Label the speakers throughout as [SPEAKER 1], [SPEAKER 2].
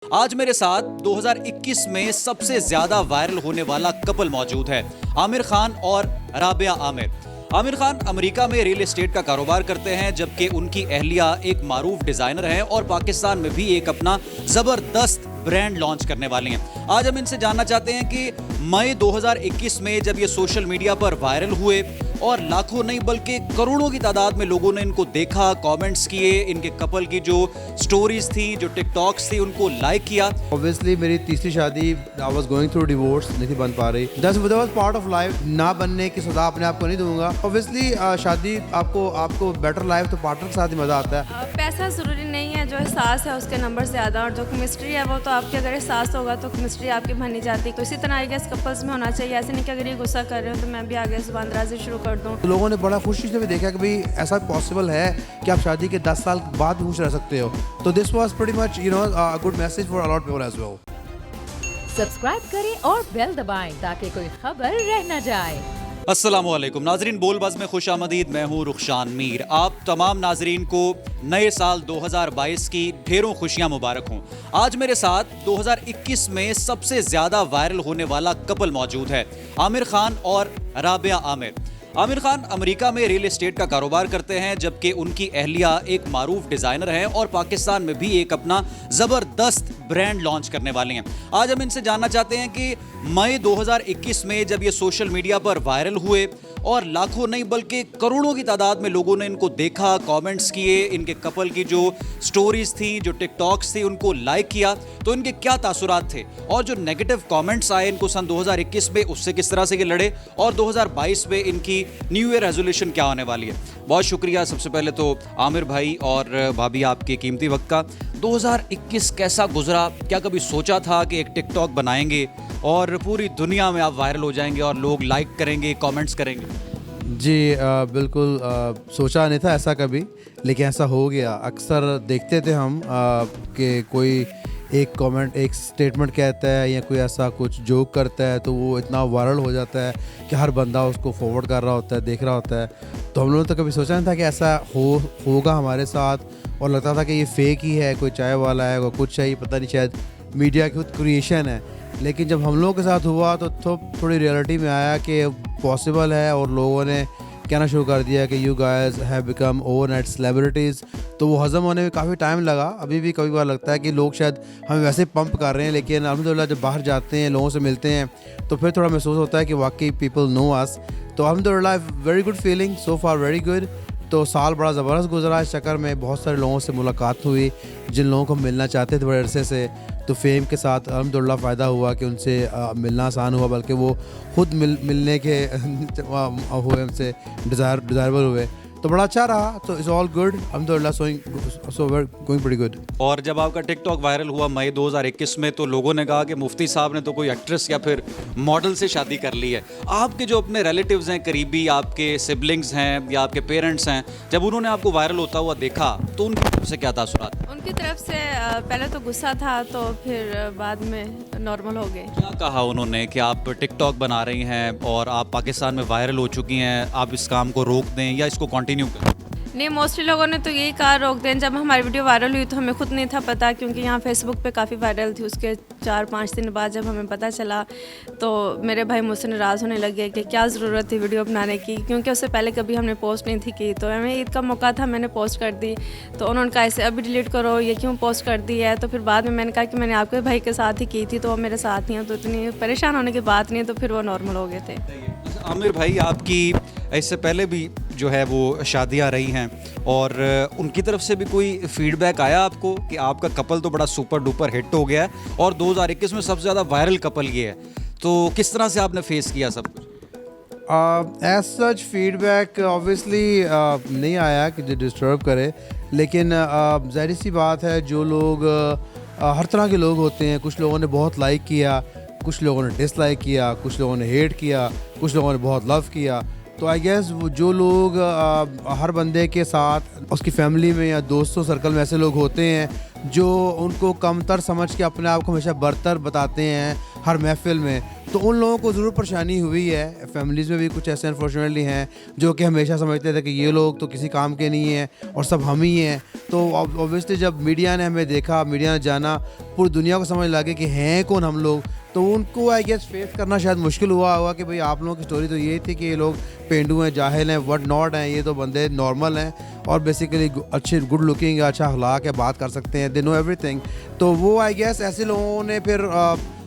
[SPEAKER 1] आज मेरे साथ 2021 में सबसे ज्यादा वायरल होने वाला कपल मौजूद है, आमिर खान और राबिया आमिर। आमिर खान अमेरिका में रियल एस्टेट का कारोबार करते हैं, जबकि उनकी अहलिया एक मारूफ डिजाइनर हैं और पाकिस्तान में भी एक अपना जबरदस्त ब्रांड लॉन्च करने वाली हैं। आज हम इनसे जानना चाहते हैं कि मई 2021 में जब ये सोशल मीडिया पर वायरल हुए और लाखों नहीं बल्कि करोड़ों की तादाद में लोगों ने इनको देखा, कमेंट्स किए, इनके कपल की जो स्टोरीज थी, जो टिकटॉक्स थी, उनको लाइक किया।
[SPEAKER 2] ऑब्वियसली मेरी तीसरी शादी, I was going through divorce, नहीं थी बन पा रही। That was part of life. ना बनने की सजा अपने आप को नहीं दूंगा। ऑब्वियसली शादी आपको बेटर लाइफ तो पार्टनर के साथ ही मजा आता है।
[SPEAKER 3] पैसा ज़रूरी नहीं है, जो एहसास है उसके नंबर ज़्यादा, और जो केमिस्ट्री है वो तो आपकी अगर एहसास होगा तो केमिस्ट्री आपकी बनी जाती है। इसी तरह आई गेस कपल्स में होना चाहिए। ऐसे नहीं कि अगर ये गुस्सा कर रहे हो तो मैं भी आगे जुबान दराजी शुरू कर दूँ।
[SPEAKER 2] तो लोगों ने बड़ा खुशी से भी देखा कि भाई ऐसा पॉसिबल है कि आप शादी के 10 साल बाद भी खुश रह सकते हो। तो this was pretty much a good message for a lot people as well.
[SPEAKER 4] Subscribe करें और बेल दबाएं ताकि कोई खबर रह न जाए।
[SPEAKER 1] अस्सलामुअलैकुम नाजरीन, बोलबाज में खुश आमदीद। मैं हूँ रुखशान मीर। आप तमाम नाजरीन को नए साल 2022 की ढेरों खुशियाँ मुबारक हों। आज मेरे साथ 2021 में सबसे ज़्यादा वायरल होने वाला कपल मौजूद है, आमिर खान और राबिया आमिर। आमिर खान अमेरिका में रियल एस्टेट का कारोबार करते हैं, जबकि उनकी अहलिया एक मारूफ डिज़ाइनर हैं और पाकिस्तान में भी एक अपना ज़बरदस्त ब्रांड लॉन्च करने वाली हैं। आज हम इनसे जानना चाहते हैं कि मई 2021 में जब ये सोशल मीडिया पर वायरल हुए और लाखों नहीं बल्कि करोड़ों की तादाद में लोगों ने इनको देखा, कमेंट्स किए, इनके कपल की जो स्टोरीज थी, जो टिकटॉक्स थी, उनको लाइक किया, तो इनके क्या तासुरात थे और जो नेगेटिव कमेंट्स आए इनको सन 2021 में, उससे किस तरह से ये लड़े और 2022 में इनकी न्यू ईयर रेजोल्यूशन क्या होने वाली है। बहुत शुक्रिया सबसे पहले तो आमिर भाई और भाभी आपके कीमती वक्त का। 2021 कैसा गुजरा? क्या कभी सोचा था कि एक टिकटॉक बनाएंगे और पूरी दुनिया में आप वायरल हो जाएंगे और लोग लाइक करेंगे, कमेंट्स करेंगे?
[SPEAKER 2] जी बिल्कुल सोचा नहीं था ऐसा कभी, लेकिन ऐसा हो गया। अक्सर देखते थे हम कि कोई एक कमेंट, एक स्टेटमेंट कहता है या कोई ऐसा कुछ जोक करता है तो वो इतना वायरल हो जाता है कि हर बंदा उसको फॉरवर्ड कर रहा होता है, देख रहा होता है। तो हम लोगों ने तो कभी सोचा नहीं था कि ऐसा होगा हमारे साथ, और लगता था कि ये फेक ही है, कोई चाय वाला है, कोई कुछ है, ये पता नहीं, शायद मीडिया की खुद क्रिएशन है। लेकिन जब हम लोगों के साथ हुआ तो थोड़ी रियलिटी में आया कि पॉसिबल है, और लोगों ने कहना शुरू कर दिया कि you guys have become overnight celebrities. तो वो हज़म होने में काफ़ी टाइम लगा। अभी भी कभी बार लगता है कि लोग शायद हमें वैसे पंप कर रहे हैं, लेकिन अल्हम्दुलिल्लाह जब बाहर जाते हैं, लोगों से मिलते हैं, तो फिर थोड़ा महसूस होता है कि वाकई पीपल नो अस। तो अल्हम्दुलिल्लाह वेरी गुड फीलिंग, सो फार वेरी गुड। तो साल बड़ा ज़बरदस्त गुजरा। इस चक्कर में बहुत सारे लोगों से मुलाकात हुई जिन लोगों को मिलना चाहते थे बड़े अरसे से। तो फेम के साथ अल्हम्दुलिल्लाह फ़ायदा हुआ कि उनसे मिलना आसान हुआ, बल्कि वो खुद मिलने के हुए, हमसे डिज़ायरेबल हुए। तो बड़ा अच्छा रहा। तो इट्स ऑल गुड, अल्हम्दुलिल्लाह, सो गोइंग प्रीटी गुड।
[SPEAKER 1] और जब आपका टिकटॉक वायरल हुआ मई 2021 में, तो लोगों ने कहा कि मुफ्ती साहब ने तो कोई एक्ट्रेस या फिर मॉडल से शादी कर ली है। आपके जो अपने रिलेटिव्स हैं, करीबी आपके सिबलिंग्स हैं या आपके पेरेंट्स हैं, जब उन्होंने आपको वायरल होता हुआ देखा तो उनकी तरफ से क्या तासुरात?
[SPEAKER 3] उनकी तरफ से पहले तो गुस्सा था, तो फिर बाद में नॉर्मल हो गए।
[SPEAKER 1] क्या कहा उन्होंने कि आप टिकटॉक बना रही हैं और आप पाकिस्तान में वायरल हो चुकी हैं, आप इस काम को रोक दें या इसको कंटिन्यू करें?
[SPEAKER 3] नहीं, मोस्टली लोगों ने तो यही कहा रोक दें। जब हमारी वीडियो वायरल हुई तो हमें खुद नहीं था पता, क्योंकि यहाँ फेसबुक पे काफ़ी वायरल थी। उसके 4-5 दिन बाद जब हमें पता चला तो मेरे भाई मुझसे नाराज़ होने लगे कि क्या ज़रूरत थी वीडियो बनाने की, क्योंकि उससे पहले कभी हमने पोस्ट नहीं थी की। तो हमें ईद का मौका था, मैंने पोस्ट कर दी। तो उन्होंने कहा ऐसे अभी डिलीट करो, ये क्यों पोस्ट कर दी है। तो फिर बाद में मैंने कहा कि मैंने आपके भाई के साथ ही की थी, तो वो मेरे साथ नहीं है, तो इतनी परेशान होने की बात नहीं है। तो फिर वो नॉर्मल हो गए थे।
[SPEAKER 1] आमिर भाई, आपकी इससे पहले भी जो है वो शादियां रही हैं, और उनकी तरफ से भी कोई फीडबैक आया आपको कि आपका कपल तो बड़ा सुपर डुपर हिट हो गया है और 2021 में सबसे ज़्यादा वायरल कपल ये है, तो किस तरह से आपने फेस किया सब कुछ?
[SPEAKER 2] एज सच फीडबैक ऑब्वियसली नहीं आया कि जो डिस्टर्ब करे, लेकिन ज़ाहिर सी बात है, जो लोग हर तरह के लोग होते हैं। कुछ लोगों ने बहुत लाइक किया, कुछ लोगों ने डिसलाइक किया, कुछ लोगों ने हेट किया, कुछ लोगों ने बहुत लव किया। तो आई गेस जो लोग हर बंदे के साथ उसकी फैमिली में या दोस्तों सर्कल में ऐसे लोग होते हैं जो उनको कमतर समझ के अपने आप को हमेशा बरतर बताते हैं हर महफिल में, तो उन लोगों को ज़रूर परेशानी हुई है। फैमिलीज़ में भी कुछ ऐसे अनफॉर्चुनेटली हैं जो कि हमेशा समझते थे कि ये लोग तो किसी काम के नहीं हैं और सब हम ही हैं। तो ऑब्वियसली जब मीडिया ने हमें देखा, मीडिया ने जाना, पूरी दुनिया को समझ लगे कि हैं कौन हम लोग, तो उनको आई गेस फेस करना शायद मुश्किल हुआ होगा कि भाई आप लोगों की स्टोरी तो ये थी कि ये लोग पेंडू हैं, जाहिल हैं, व्हाट नॉट हैं, ये तो बंदे नॉर्मल हैं और बेसिकली अच्छे गुड लुकिंग है, अच्छा अखलाक है, बात कर सकते हैं, दे नो एवरीथिंग। तो वो आई गेस ऐसे लोगों ने फिर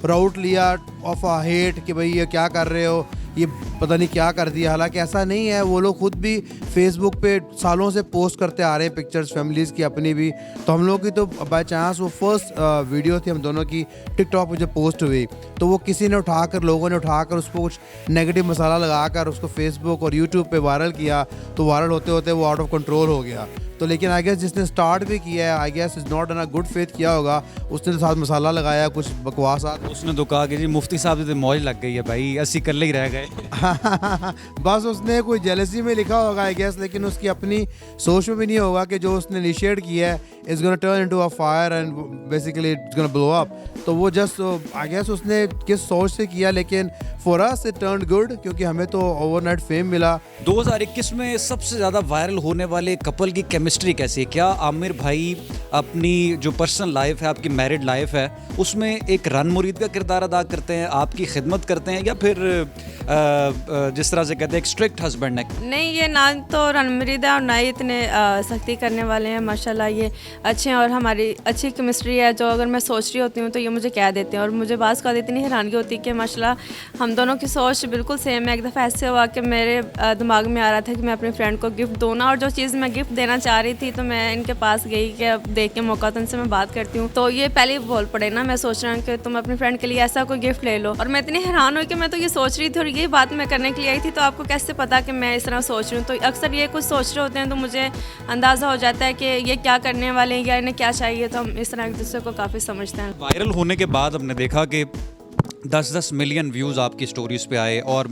[SPEAKER 2] राउट लिया ऑफ आ हेट कि भाई ये क्या कर रहे हो, ये पता नहीं क्या कर दिया। हालांकि ऐसा नहीं है, वो लोग खुद भी फेसबुक पे सालों से पोस्ट करते आ रहे हैं पिक्चर्स फैमिलीज़ की अपनी भी। तो हम लोग की तो बाय चांस वो फर्स्ट वीडियो थी हम दोनों की टिकटॉक पे जो पोस्ट हुई, तो वो किसी ने उठाकर, लोगों ने उठाकर उस पर कुछ नेगेटिव मसाला लगाकर उसको फेसबुक और यूट्यूब पे वायरल किया। तो वायरल होते होते वो आउट ऑफ कंट्रोल हो गया। तो लेकिन आई गेस जिसने स्टार्ट भी किया है, I guess is not in a good faith किया होगा, उसने तो साथ मसाला लगाया, कुछ बकवास।
[SPEAKER 1] उसने तो कहा कि जी मुफ्ती साहब से मौज लग गई है भाई, 80 कल्ले ही रह गए।
[SPEAKER 2] बस उसने कोई जेलसी में लिखा होगा आई गेस, लेकिन उसकी अपनी सोच में भी नहीं होगा कि जो उसने इनिशिएट किया है is gonna turn into a fire and basically it's gonna blow up. तो वो जस्ट आई गेस उसने किस सोच से किया, लेकिन for us it turned good क्योंकि हमें तो ओवरनाइट फेम मिला।
[SPEAKER 1] 2021 में सबसे ज़्यादा वायरल होने वाले कपल की केमिस्ट्री कैसी है? क्या आमिर भाई अपनी जो पर्सनल लाइफ है, आपकी मैरिड लाइफ है, उसमें एक रन मुरीद का किरदार अदा करते हैं, आपकी खिदमत करते हैं, या फिर जिस तरह से कहते हैं एक स्ट्रिक्ट हस्बैंड है?
[SPEAKER 3] नहीं, ये ना तो रणमरीद है और ना ही इतने सख्ती करने वाले हैं। माशाल्लाह ये अच्छे हैं और हमारी अच्छी केमिस्ट्री है। जो अगर मैं सोच रही होती हूँ तो ये मुझे कह देते हैं और मुझे बात का इतनी हैरानगी होती है कि माशाल्लाह हम दोनों की सोच बिल्कुल सेम है। एक दफ़ा ऐसे हुआ कि मेरे दिमाग में आ रहा था कि मैं अपनी फ्रेंड को गिफ्ट दूँ ना, और जो चीज़ मैं गिफ्ट देना चाह रही थी तो मैं इनके पास गई कि अब देख के मौका तो इनसे मैं बात करती हूँ। तो ये पहले ही बोल पड़े ना, मैं सोच रहा हूँ कि तुम अपनी फ्रेंड के लिए ऐसा कोई गिफ्ट ले लो। और मैं इतनी हैरान हुई कि मैं तो ये सोच रही थी और ये बात मैं करने के लिए आई थी, तो आपको कैसे पता कि मैं इस तरह सोच रही हूँ? तो अक्सर ये कुछ सोच रहे होते हैं तो मुझे अंदाज़ा हो जाता है कि ये क्या करने वाले हैं या इन्हें क्या चाहिए। तो हम इस तरह एक दूसरे को काफ़ी समझते हैं।
[SPEAKER 1] वायरल होने के बाद हमने देखा कि 10-10 मिलियन व्यूज़ आपकी स्टोरीज पे आए और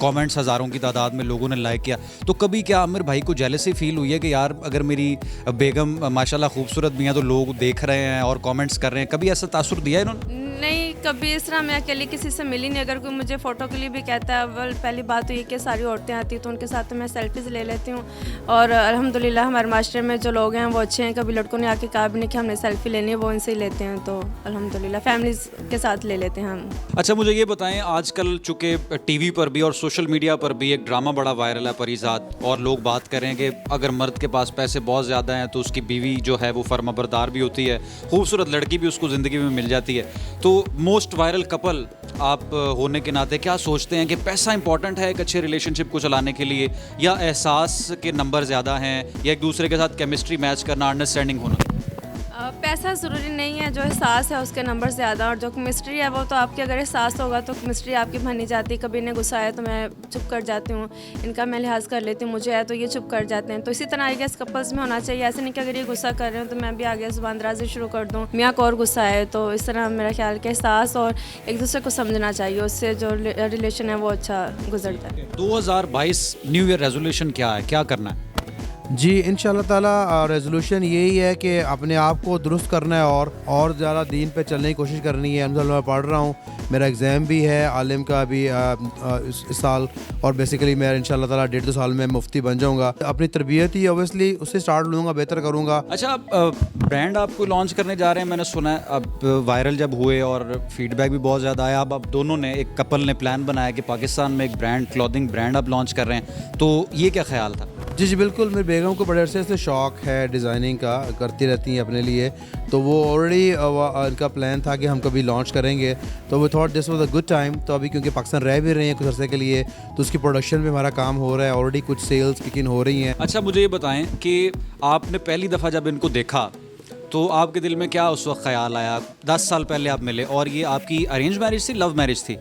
[SPEAKER 1] कमेंट्स हज़ारों की तादाद में लोगों ने लाइक किया। तो कभी क्या आमिर भाई को जेलसी फील हुई है कि यार अगर मेरी बेगम माशाल्लाह खूबसूरत भी हैं तो लोग देख रहे हैं और कमेंट्स कर रहे हैं? कभी ऐसा तासुर दिया है इन्होंने?
[SPEAKER 3] नहीं, कभी इस तरह मैं अकेली किसी से मिली नहीं। अगर कोई मुझे फ़ोटो के लिए भी कहता है, अव्वल पहली बात तो ये कि सारी औरतें आती हैं तो उनके साथ तो मैं सेल्फीज़ ले लेती हूँ। और अल्हम्दुलिल्लाह हमारे माशरे में जो लोग हैं वो अच्छे हैं। कभी लड़कों ने आके कहा भी नहीं कि हमने सेल्फ़ी लेनी है, वो इनसे ही लेते हैं। तो अल्हम्दुलिल्लाह फैमिलीज़ के साथ ले लेते हैं हम।
[SPEAKER 1] अच्छा, मुझे ये बताएं, आजकल चूँकि टीवी पर भी और सोशल मीडिया पर भी एक ड्रामा बड़ा वायरल है परीज़ाद, और लोग बात कर रहे हैं कि अगर मर्द के पास पैसे बहुत ज़्यादा हैं तो उसकी बीवी जो है वो फर्माबरदार भी होती है, खूबसूरत लड़की भी उसको ज़िंदगी में मिल जाती है। तो मोस्ट वायरल कपल आप होने के नाते क्या सोचते हैं कि पैसा इंपॉर्टेंट है एक अच्छे रिलेशनशिप को चलाने के लिए, या एहसास के नंबर ज़्यादा हैं, या एक दूसरे के साथ केमिस्ट्री मैच करना, अंडरस्टैंडिंग होना?
[SPEAKER 3] पैसा ज़रूरी नहीं है, जो एहसास है उसके नंबर ज़्यादा। और जो केमिस्ट्री है वो तो आपकी अगर एहसास होगा तो केमिस्ट्री आपकी बनी जाती है। कभी इन्हें गुस्सा आया तो मैं चुप कर जाती हूँ, इनका मैं लिहाज कर लेती हूँ, मुझे आया तो ये चुप कर जाते हैं। तो इसी तरह आई गेस कपल्स में होना चाहिए। ऐसे नहीं कि अगर ये गुस्सा कर रहे हो तो मैं भी आगे ज़ुबान दराज़ी शुरू कर दूँ, मियाँ को और गुस्सा आए। तो इस तरह मेरा ख्याल कि एहसास और एक दूसरे को समझना चाहिए, उससे जो रिलेशन है वो अच्छा गुजरता है।
[SPEAKER 1] 2022 न्यू ईयर रेजोल्यूशन क्या है, क्या करना है?
[SPEAKER 2] जी इंशाल्लाह ताला रेजोल्यूशन यही है कि अपने आप को दुरुस्त करना है और ज़्यादा दीन पे चलने की कोशिश करनी है। अल्हम्दुलिल्लाह मैं पढ़ रहा हूँ, मेरा एग्ज़ाम भी है आलिम का भी इस साल, और बेसिकली मैं इंशाल्लाह ताला 1.5-2 साल में मुफ्ती बन जाऊँगा। अपनी तरबियत ही ऑब्वियसली उससे स्टार्ट लूँगा, बेहतर करूँगा।
[SPEAKER 1] अच्छा, ब्रांड आपको लॉन्च करने जा रहे हैं, मैंने सुना है। अब वायरल जब हुए और फीडबैक भी बहुत ज़्यादा आया, अब दोनों ने, एक कपल ने प्लान बनाया कि पाकिस्तान में एक ब्रांड, क्लॉथिंग ब्रांड आप लॉन्च कर रहे हैं, तो ये क्या ख्याल था?
[SPEAKER 2] जी बिल्कुल, मेरी बेगम को बड़े अरसे से शौक़ है डिज़ाइनिंग का, करती रहती हैं अपने लिए। तो वो ऑलरेडी इनका प्लान था कि हम कभी लॉन्च करेंगे, तो वो thought this was a good time. तो अभी क्योंकि पाकिस्तान रह भी रहे हैं कुछ अरसे के लिए, तो उसकी प्रोडक्शन भी हमारा काम हो रहा है, ऑलरेडी कुछ सेल्स किक इन हो रही हैं।
[SPEAKER 1] अच्छा, मुझे ये बताएं कि आपने पहली दफ़ा जब इनको देखा तो आपके दिल में क्या उस वक्त ख्याल आया? 10 साल पहले आप मिले, और ये आपकी अरेंज मैरिज थी, लव मैरिज थी?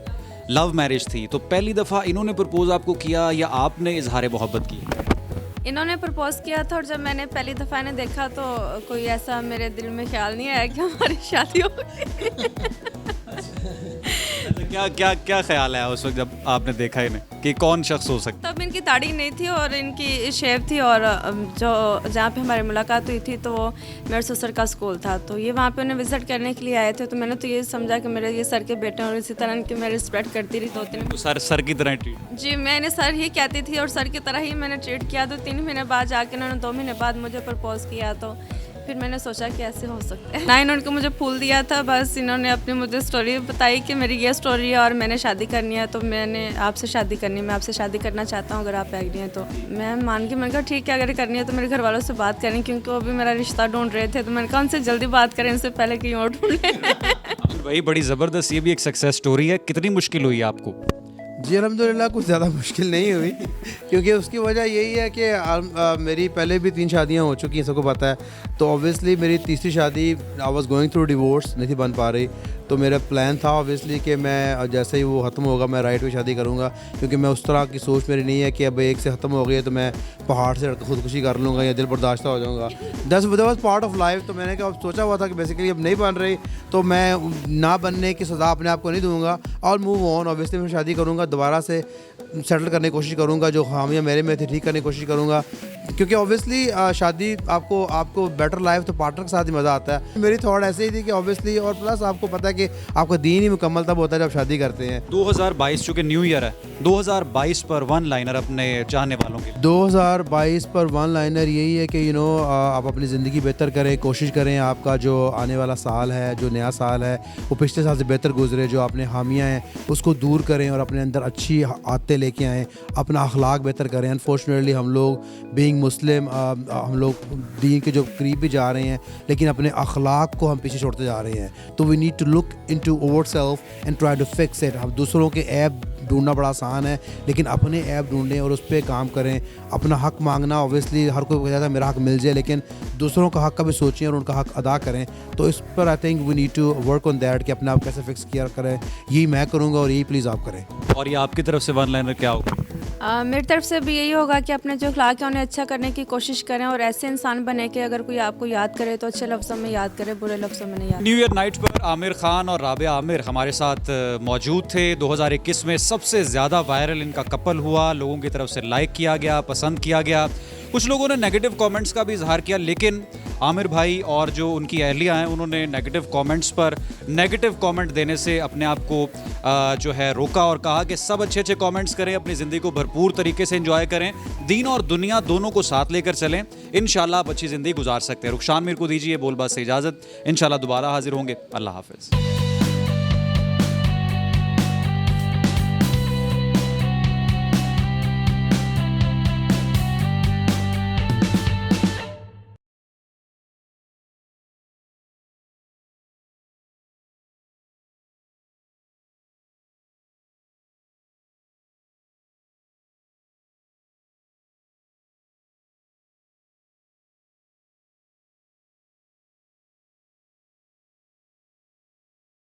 [SPEAKER 1] लव मैरिज थी। तो पहली दफ़ा इन्होंने प्रपोज आपको किया या आपने इजहार मोहब्बत किया?
[SPEAKER 3] इन्होंने प्रपोज किया था, और जब मैंने पहली दफ़ा इन्हें देखा तो कोई ऐसा मेरे दिल में ख्याल नहीं आया कि हमारी शादी हो गई।
[SPEAKER 1] क्या क्या क्या ख्याल आया उस वक्त जब आपने देखा इन्हें कि कौन शख्स हो सकता है?
[SPEAKER 3] तब इनकी दाढ़ी नहीं थी और इनकी शेव थी, और जो जहाँ पे हमारी मुलाकात हुई थी तो वो मेरे ससुर का स्कूल था, तो ये वहाँ पे उन्हें विजिट करने के लिए आए थे। तो मैंने तो ये समझा कि मेरे ये सर के बेटे हैं, और इसी तरह इनकी मैं रिस्पेक्ट करती रही 2-3
[SPEAKER 1] तो सर की तरह ट्रीट।
[SPEAKER 3] जी, मैंने सर ही कहती थी और सर की तरह ही मैंने ट्रीट किया। तो 3 महीने बाद जाके उन्होंने 2 महीने बाद मुझे प्रपोज किया, तो फिर मैंने सोचा कि ऐसे हो सकता है ना। इन्होंने मुझे फूल दिया था, बस इन्होंने अपनी मुझे स्टोरी बताई कि मेरी ये स्टोरी है और मैंने शादी करनी है, तो मैंने आपसे शादी करनी है, मैं आपसे शादी करना चाहता हूँ, अगर आप एग्री हैं तो। मैं मान के मैंने कहा ठीक है, अगर करनी है तो मेरे घर वालों से बात करें, क्योंकि वो भी मेरा रिश्ता ढूंढ रहे थे। तो मैंने कहा उनसे जल्दी बात करें, इससे पहले कहीं और ढूंढें।
[SPEAKER 1] वही बड़ी ज़बरदस्त, ये भी एक सक्सेस स्टोरी है। कितनी मुश्किल हुई आपको?
[SPEAKER 2] जी अल्हम्दुलिल्लाह कुछ ज़्यादा मुश्किल नहीं हुई, क्योंकि उसकी वजह यही है कि मेरी पहले भी 3 शादियां हो चुकी हैं, सबको पता है। तो ऑब्वियसली मेरी तीसरी शादी I was going through divorce, नहीं थी बन पा रही। तो मेरा प्लान था ऑब्वियसली कि मैं जैसे ही वो ख़त्म होगा मैं राइट में शादी करूँगा, क्योंकि मैं उस तरह की सोच मेरी नहीं है कि अब एक से ख़त्म हो गई है तो मैं पहाड़ से खुदकुशी कर लूँगा या दिल बर्दाश्त हो जाऊँगा। That was part of life. तो मैंने क्या सोचा हुआ था कि बेसिकली अब नहीं बन रही तो मैं ना बनने की सज़ा अपने आप को नहीं दूँगा और मूव ऑन। ऑब्वियसली मैं शादी करूँगा, दोबारा से सेटल करने की कोशिश करूँगा, जो खामियां मेरे में थी ठीक करने की कोशिश करूँगा, क्योंकि ऑब्वियसली शादी आपको बेटर लाइफ तो पार्टनर के साथ ही मज़ा आता है। मेरी थॉट ऐसे ही थी कि ऑब्वियसली, और प्लस आपको पता है कि आपका दीन ही मुकम्मल तब होता है जब शादी करते हैं।
[SPEAKER 1] 2022 चूँकि न्यू ईयर है, 2022 पर वन लाइनर अपने चाहने वालों के।
[SPEAKER 2] 2022 पर वन लाइनर यही है कि आप अपनी ज़िंदगी बेहतर करें, कोशिश करें आपका जो आने वाला साल है, जो नया साल है, वो पिछले साल से बेहतर गुजरे। जो आपने खामियां हैं उसको दूर करें और अपने अंदर अच्छी आदतें लेके आएँ, अपना अखलाक बेहतर करें। अनफॉर्चुनेटली हम लोग बीइंग मुस्लिम हम लोग दीन के जो करीब भी जा रहे हैं, लेकिन अपने अखलाक को हम पीछे छोड़ते जा रहे हैं। तो we need to look into ourselves and try to fix it. हम दूसरों के ऐब ढूंढना बड़ा आसान है, लेकिन अपने ऐप ढूंढें और उस पर काम करें। अपना हक मांगना ऑब्वियसली हर कोई कहता है मेरा हक मिल जाए, लेकिन दूसरों का हक का भी सोचें और उनका हक अदा करें। तो इस पर I think we need to work on that कि अपने आप कैसे फिक्स किया करें। यही मैं करूँगा और यही प्लीज़ आप करें।
[SPEAKER 1] और ये आपकी तरफ से वन लाइनर क्या होगा?
[SPEAKER 3] मेरी तरफ से भी यही होगा कि अपने जो अखलाक है उन्हें अच्छा करने की कोशिश करें, और ऐसे इंसान बने कि अगर कोई आपको याद करे तो अच्छे लफ्ज़ों में याद करे, बुरे लफ्ज़ों में नहीं याद।
[SPEAKER 1] न्यू ईयर नाइट पर आमिर खान और राबिया आमिर हमारे साथ मौजूद थे। 2021 में सबसे ज़्यादा वायरल इनका कपल हुआ, लोगों की तरफ से लाइक किया गया, पसंद किया गया। कुछ लोगों ने नेगेटिव कमेंट्स का भी इजहार किया, लेकिन आमिर भाई और जो उनकी अहलिया हैं उन्होंने नेगेटिव कमेंट्स पर नेगेटिव कमेंट देने से अपने आप को जो है रोका और कहा कि सब अच्छे अच्छे कमेंट्स करें, अपनी ज़िंदगी को भरपूर तरीके से एंजॉय करें, दीन और दुनिया दोनों को साथ लेकर चलें। इंशाल्लाह आप अच्छी ज़िंदगी गुजार सकते हैं। रुखसान मीर को दीजिए बोलबाज से इजाज़त, इंशाल्लाह दोबारा हाजिर होंगे। अल्लाह हाफ़िज़।